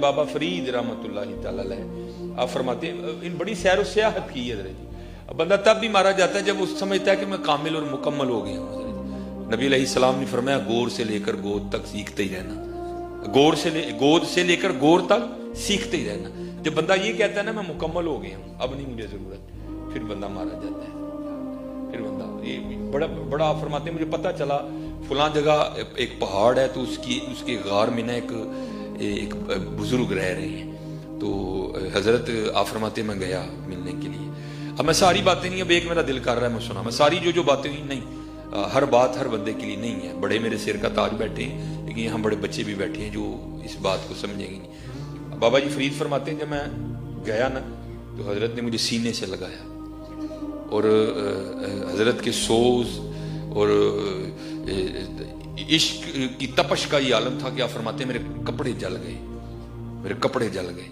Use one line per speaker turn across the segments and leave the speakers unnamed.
بابا فرید رحمۃ اللہ تعالی علیہ آپ فرماتے ہیں ان بڑی سیر و سیاحت کی ہے حضرت جی. بندہ تب بھی مارا جاتا ہے جب وہ سمجھتا ہے کہ میں کامل اور مکمل ہو گیا ہوں. حضرت نبی علیہ السلام نے فرمایا گور سے لے کر گود تک سیکھتے ہی رہنا, گود سے لے کر گور تک سیکھتے ہی رہنا. جب بندہ یہ کہتا ہے نا میں مکمل ہو گیا ہوں, اب نہیں مجھے ضرورت, پھر بندہ مارا جاتا ہے. پھر بندہ یہ بڑا آپ فرماتے ہیں مجھے پتہ چلا فلاں جگہ ایک پہاڑ ہے تو اس کے غار میں نا ایک بزرگ رہ رہے ہیں. تو حضرت آپ فرماتے ہیں میں گیا ملنے کے لیے. اب میں ساری باتیں نہیں, اب ایک میرا دل کر رہا ہے میں سنا, میں ساری جو باتیں نہیں, ہر بات ہر بندے کے لیے نہیں ہے. بڑے میرے سر کا تاج بیٹھے ہیں لیکن یہاں بڑے بچے بھی بیٹھے ہیں جو اس بات کو سمجھیں گے نہیں. بابا جی فرید فرماتے ہیں جب میں گیا نا تو حضرت نے مجھے سینے سے لگایا اور حضرت کے سوز اور عشق کی تپش کا یہ عالم تھا کہ آپ فرماتے ہیں میرے کپڑے جل گئے.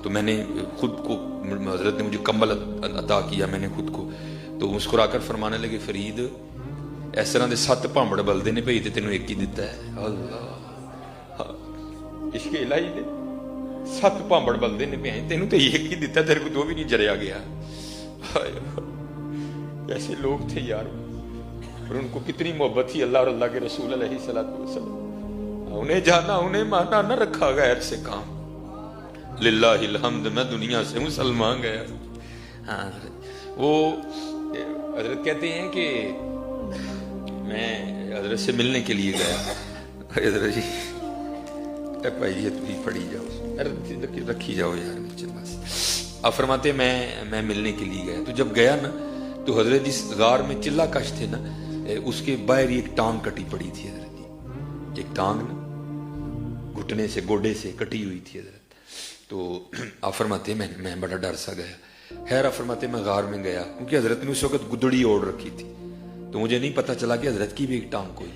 تو میں نے خود کو, حضرت نے مجھے کمبل عطا کیا, میں نے خود کو, تو مسکرا کر فرمانے لگے فرید اس طرح دے 7 بھامڑ بلدے نے بھئی تے تینوں ایک ہی دیتا ہے. اللہ عشق الہی دے 7 بھامڑ بلدے نے بھئی تینوں تے ایک ہی دیتا ہے, تیرے کو 2 بھی نہیں جریا گیا. ایسے لوگ تھے یار, اور ان کو کتنی محبت تھی اللہ اور اللہ کے رسول علیہ الصلوۃ والسلام. انہیں جانا انہیں مانا نہ رکھا غیر سے کام, للہ الحمد میں دنیا سے مسلمان گیا. ہاں وہ حضرت کہتے ہیں کہ میں حضرت سے ملنے کے لیے گیا. حضرت جی بھائی تھی پڑھی جاؤ رکھی جاؤ یار. آپ فرماتے میں ملنے کے لیے گیا. تو جب گیا نا تو حضرت جس غار میں چلہ کش تھے نا اس کے باہر ایک ٹانگ کٹی پڑی تھی. حضرت جی ایک ٹانگ نا گھٹنے سے گوڈے سے کٹی ہوئی تھی حضرت. تو آپ فرماتے ہیں میں بڑا ڈر سا گیا. خیر آپ فرماتے ہیں میں غار میں گیا کیونکہ حضرت نے اس وقت گدڑی اوڑھ رکھی تھی تو مجھے نہیں پتا چلا کہ حضرت کی بھی ایک ٹانگ کوئی.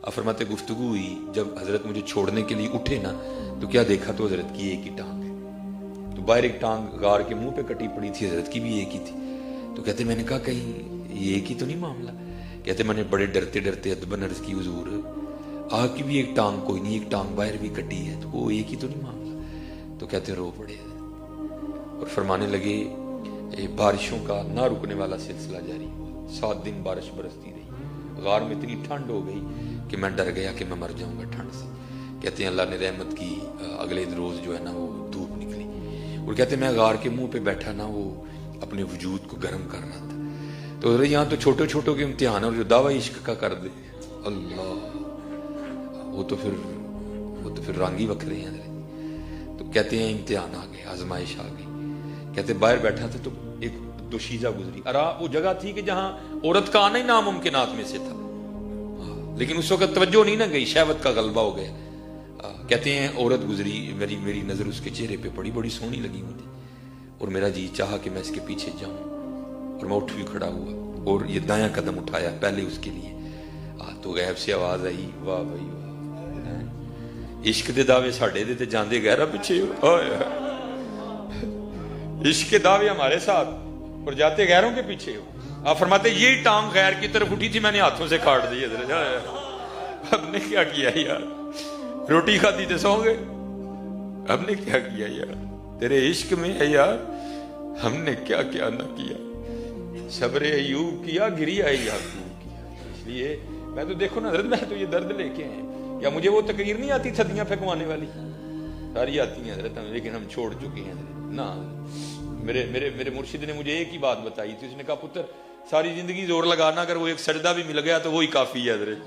آپ فرماتے گفتگو ہوئی, جب حضرت مجھے چھوڑنے کے لیے اٹھے نا تو کیا دیکھا تو حضرت کی ایک ہی ٹانگ ہے. تو باہر ایک ٹانگ غار کے منہ پہ کٹی پڑی تھی, حضرت کی بھی ایک ہی تھی. تو کہتے میں نے کہا کہیں یہ ایک ہی تو نہیں معاملہ. کہتے میں نے بڑے ڈرتے ادباً عرض کی حضور آپ کی بھی ایک ٹانگ کوئی نہیں, ایک ٹانگ باہر بھی کٹی ہے تو وہ ایک ہی تو نہیں معاملہ. تو کہتے رو پڑے اور فرمانے لگے بارشوں کا نہ رکنے والا سلسلہ جاری ہوا. 7 دن بارش برستی رہی. غار میں اتنی ٹھنڈ ہو گئی کہ میں ڈر گیا کہ میں مر جاؤں گا ٹھنڈ سے. کہتے ہیں اللہ نے رحمت کی, اگلے روز جو ہے نا وہ دھوپ نکلی اور کہتے ہیں میں غار کے منہ پہ بیٹھا نا وہ اپنے وجود کو گرم کر رہا تھا. تو یہاں تو چھوٹوں کے امتحان اور جو دعوی عشق کا کر دے اللہ وہ تو پھر رنگ ہی وکھرے ہیں. تو کہتے ہیں امتحان آ گئے, آزمائش آ گئی. کہتے باہر بیٹھا تھا تو ایک دوشیزہ گزری. وہ جگہ تھی کہ جہاں عورت کا آنا ہی ناممکنات میں سے تھا, لیکن اس وقت توجہ نہیں نہ گئی, شہوت کا غلبہ ہو گیا. کہتے ہیں عورت گزری, میری نظر اس کے چہرے پہ پڑی, بڑی سونی لگی مجھے اور میرا جی چاہا کہ میں اس کے پیچھے جاؤں اور میں اٹھ بھی کھڑا ہوا اور یہ دایاں قدم اٹھایا پہلے اس کے لیے. تو غیب سے آواز آئی واہ بھائی واہ, عشق دے دعوے ساڈے دے تے جاندے گہرا پیچھے ہو. عشق کے دعوے ہمارے ساتھ اور جاتے غیروں کے پیچھے ہو. آپ فرماتے یہ ٹانگ غیر کی طرف اٹھی تھی, میں نے ہاتھوں سے کاٹ دی. ہم نے کیا کیا یار, روٹی کھاتی تے سو گئے. ہم نے کیا کیا یار, تیرے عشق میں ہے یار, ہم نے کیا کیا نہ کیا. صبر ایوب کیا, گری آئی یعقوب کیا. اس لیے میں تو دیکھو نا حضرت, میں تو یہ درد لے کے ہیں. یا مجھے وہ تقریر نہیں آتی تھدیاں پھینکوانے والی, ساری آتی ہیں حضرت, لیکن ہم چھوڑ چکے ہیں نا. میرے مرشد نے مجھے ایک ہی بات بتائی تھی, اس نے کہا پتر ساری زندگی زور لگانا, اگر وہ ایک سجدہ بھی مل گیا تو وہی کافی ہے حضرت.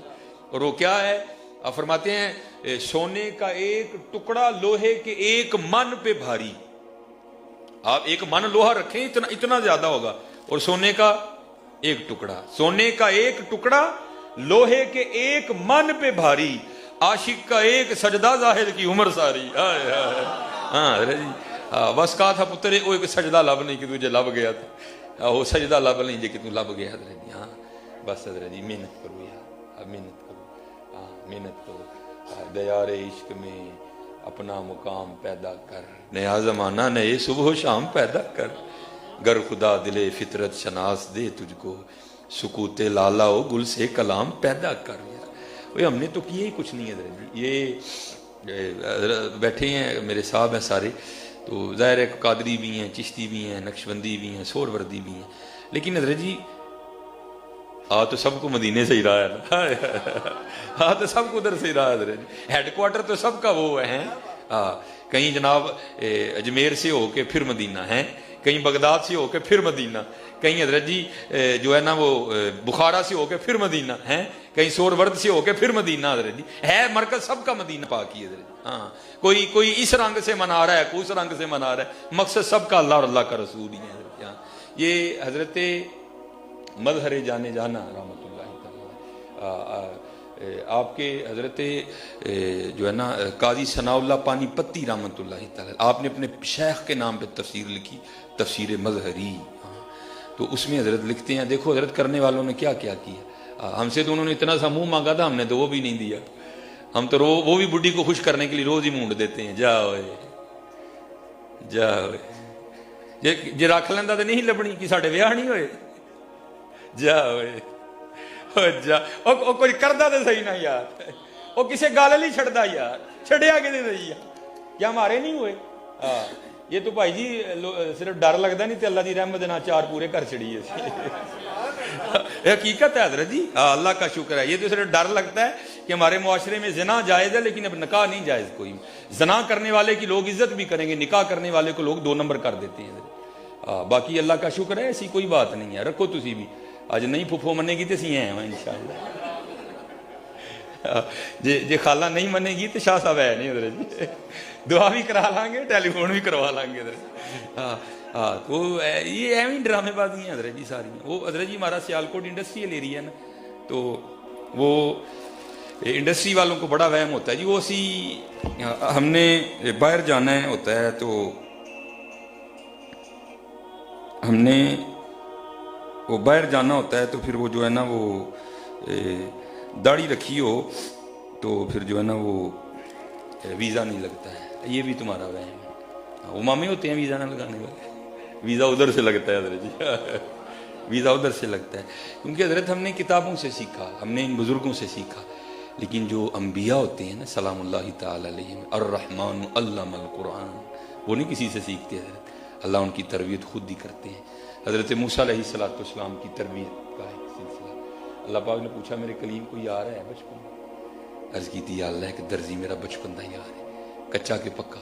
اور وہ کیا ہے, آپ فرماتے ہیں سونے کا ایک ٹکڑا لوہے کے ایک من پہ بھاری. آپ ایک من لوہا رکھیں اتنا زیادہ ہوگا, اور سونے کا ایک ٹکڑا لوہے کے ایک من پہ بھاری. عاشق کا ایک سجدہ زاہد کی عمر ساری. ہاں حضرت جی بس کہا تھا پتر وہ ایک سجدہ لب نہیں کہ تجھے لب گیا تھا, وہ سجدہ لب نہیں جی کہ تو لب گیا. حضرت جی ہاں بس حضرت جی محنت کرو یار, محنت کرو, ہاں محنت کرو. دیار عشق میں اپنا مقام پیدا کر, نیا زمانہ نئے صبح و شام پیدا کر. گر خدا دل فطرت شناس دے تجھ کو, سکوت لالا و گل سے کلام پیدا کر. ہم نے تو کیے ہی کچھ نہیں ہے حضرت جی. بیٹھے ہیں میرے صاحب ہیں سارے، تو ظاہر ہے قادری بھی ہیں، چشتی بھی ہیں، نقشبندی بھی ہیں، سور وردی بھی ہیں، لیکن حضرت جی تو سب کو مدینے سے ہی رہا ہے نا تو سب کو ادھر سے ہی رہا ہے حضرت جی، ہیڈ کوارٹر تو سب کا وہ ہے، کہیں جناب اجمیر سے ہو کے پھر مدینہ ہے، کہیں بغداد سے ہو کے پھر مدینہ، کہیں حضرت جی جو ہے نا وہ بخارا سے ہو کے پھر مدینہ ہے، کہیں سور ورد سے ہو کے پھر مدینہ، حضرت جی ہے مرکز سب کا مدینہ پاک ہی حضرت جی۔ ہاں کوئی اس رنگ سے منا رہا ہے، کوئی اس رنگ سے منا رہا ہے، مقصد سب کا اللہ اور اللہ کا رسول ہی ہے حضرت جی۔ یہ حضرت مظہر جانے جانا رحمۃ اللہ تعالی آپ کے حضرت جو ہے نا قاضی ثناء اللہ پانی پتی رحمۃ اللہ تعالی، آپ نے اپنے شیخ کے نام پہ تفسیر لکھی، تفسیر مظہری، تو اس میں حضرت لکھتے ہیں، دیکھو حضرت کرنے والوں نے کیا کیا کیا، ہم سے تو انہوں نے اتنا سا منہ مانگا تھا، ہم نے تو وہ بھی نہیں دیا، ہم تو وہ بھی بڈھی کو خوش کرنے کے لیے روز ہی مونڈ دیتے ہیں، جا ہوئے جا ہوئے جی رکھ لینا تو نہیں لبنی کہ ساڈے ویاہ نہیں ہوئے، جا ہوئے جا کوئی کردہ تو صحیح نہ یار، وہ کسے گال نہیں چھڑتا یار، چھڑیا کسے صحیح ہے کیا ہمارے نہیں ہوئے؟ یہ تو بھائی جی صرف ڈر لگتا نہیں تو اللہ دی رحمت نہ چار پورے کر چڑیے حقیقت ہے حضرت جی، اللہ کا شکر ہے، یہ تو صرف ڈر لگتا ہے کہ ہمارے معاشرے میں زنا جائز ہے لیکن اب نکاح نہیں جائز، کوئی زنا کرنے والے کی لوگ عزت بھی کریں گے، نکاح کرنے والے کو لوگ 2 نمبر کر دیتے ہیں، باقی اللہ کا شکر ہے ایسی کوئی بات نہیں ہے، رکھو تسی بھی اج نہیں پھپھو منے گی تو سی ہیں انشاءاللہ، جی خالہ نہیں منے گی تو شاہ صاحب ہے نہیں حضرت جی، دعا بھی کرا لیں گے، ٹیلی فون بھی کروا لیں گے حضرت، تو یہ ایویں ڈرامے بازی ہیں حضرت جی ساری، وہ حضرت جی ہمارا سیالکوٹ انڈسٹریل ایریا ہے نا، تو وہ انڈسٹری والوں کو بڑا وہم ہوتا ہے جی، وہ ہم نے باہر جانا ہے ہوتا ہے تو ہم نے وہ باہر جانا ہوتا ہے تو پھر وہ جو ہے نا وہ داڑھی رکھی ہو تو پھر جو ہے نا وہ ویزا نہیں لگتا ہے، یہ بھی تمہارا وہم ہے، وہ مامے ہوتے ہیں ویزا نہ لگانے والے، ویزا ادھر سے لگتا ہے حضرت جی ویزا ادھر سے لگتا ہے، کیونکہ حضرت ہم نے کتابوں سے سیکھا، ہم نے ان بزرگوں سے سیکھا، لیکن جو انبیاء ہوتے ہیں نا سلام اللہ تعالی علیہم، الرحمن علم القرآن، وہ نہیں کسی سے سیکھتے حضرت، اللہ ان کی تربیت خود ہی کرتے ہیں۔ حضرت موسیٰ علیہ السلام کی تربیت کا ایک سلسلہ، اللہ پاک نے پوچھا میرے کلیم کو یار ہے بچپن، عرض کی تھی یا اللہ ایک درزی میرا بچپن دا یار ہے، کچا کے پکا،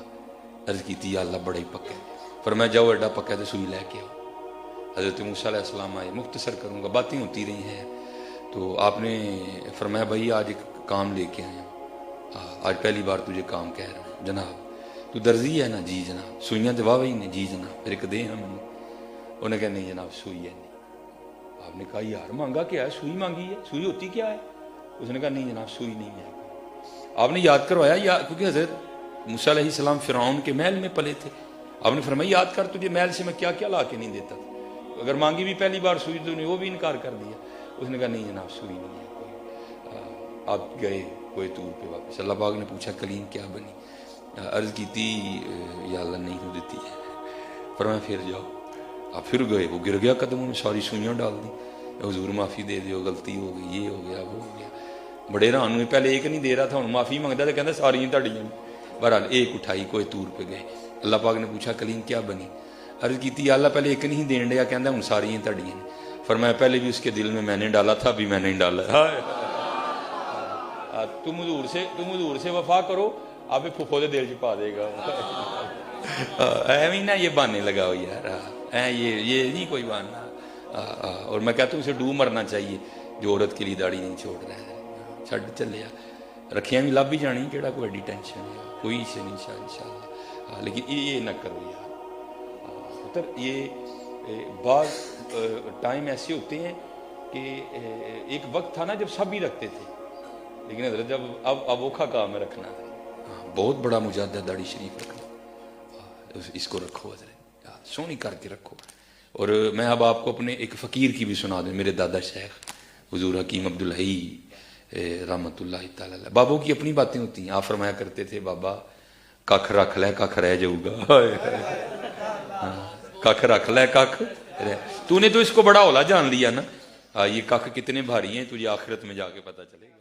عرض کی تھی یا اللہ بڑا ہی پکا ہے، فرمایا جاؤ ایڈا پکا ہے تو سوئی لے کے آؤ۔ حضرت موسیٰ علیہ السلام آئے، مختصر کروں گا باتیں ہوتی رہی ہیں، تو آپ نے فرمایا بھائی آج ایک کام لے کے آئے ہیں، آج پہلی بار تجھے کام کہہ رہا ہوں، جناب تو درزی ہے نا؟ جی جناب۔ سوئیاں تو واہ نے؟ جی جناب۔ پھر ایک دے ہم نے، انہوں نے کہا نہیں جناب سوئی ہے نہیں۔ آپ نے کہا یار مانگا کیا ہے؟ سوئی مانگی ہے، سوئی ہوتی کیا ہے؟ اس نے کہا نہیں جناب سوئی نہیں ہے۔ آپ نے یاد کروایا، کیونکہ حضرت موسیٰ علیہ السلام فرعون کے محل میں پلے تھے، آپ نے فرمایا یاد کر تجھے محل سے میں کیا کیا لا کے نہیں دیتا تھا، اگر مانگی بھی پہلی بار سوئی تو نے وہ بھی انکار کر دیا۔ اس نے کہا نہیں جناب سوئی نہیں ہے کوئی۔ آپ گئے کوئی طور پہ واپس، اللہ پاک نے پوچھا کلیم کیا بنی؟ عرض کی تھی یا اللہ نہیں ہو دیتی ہے۔ فرمایا پھر جاؤ۔ آپ پھر گئے، وہ گر گیا قدموں میں، ساری سوئیاں ڈال دی، حضور معافی دے دیو، غلطی ہو گئی، یہ ہو گیا وہ ہو گیا۔ بڑے ران ہوئے، پہلے ایک نہیں دے رہا تھا، ہوں معافی منگتا تو کہتا ساری تڑیاں۔ بہرحال ایک اٹھائی کوئی طور پہ گئے، اللہ پاک نے پوچھا کلیم کیا بنی؟ عرض کی تھی اللہ پہلے ایک نہیں دین دیا، کہتا ہوں ساری تڑیاں۔ فرمایا پہلے بھی اس کے دل میں نے ڈالا تھا، ابھی میں نہیں ڈالا۔ تم حضور سے وفا کرو، آپ پھپھو دے دل چ پا دے گا۔ ایویں نہ یہ بہانے لگاؤ یار، یہ نہیں کوئی بہانا۔ اور میں کہتا ہوں اسے ڈوب مرنا چاہیے جو عورت کے لیے داڑھی نہیں چھوڑ رہا ہے، چھڈ چلے رکھیاں بھی لب ہی جانی، کیڑا کوئی بڑی ٹینشن ہے، کوئی سے نہیں انشاءاللہ۔ لیکن یہ نہ کرو یار، یہ بعض ٹائم ایسے ہوتے ہیں کہ ایک وقت تھا نا جب سب ہی رکھتے تھے، لیکن حضرت جب اب اوکھا کام ہے رکھنا ہے، بہت بڑا مجاہدہ داڑھی شریف رکھنا، اس کو رکھو حضرت، سونی کر کے رکھو۔ اور میں اب آپ کو اپنے ایک فقیر کی بھی سنا دوں، میرے دادا شیخ حضور حکیم عبدالحی رحمۃ اللہ تعالی علیہ، بابوں کی اپنی باتیں ہوتی ہیں۔ آپ فرمایا کرتے تھے بابا ککھ رکھ لے ککھ رہ جاؤ گا، ککھ رکھ لے ککھ، تو نے تو اس کو بڑا اولا جان لیا نا، یہ ککھ کتنے بھاری ہیں تجھے آخرت میں جا کے پتہ چلے گا۔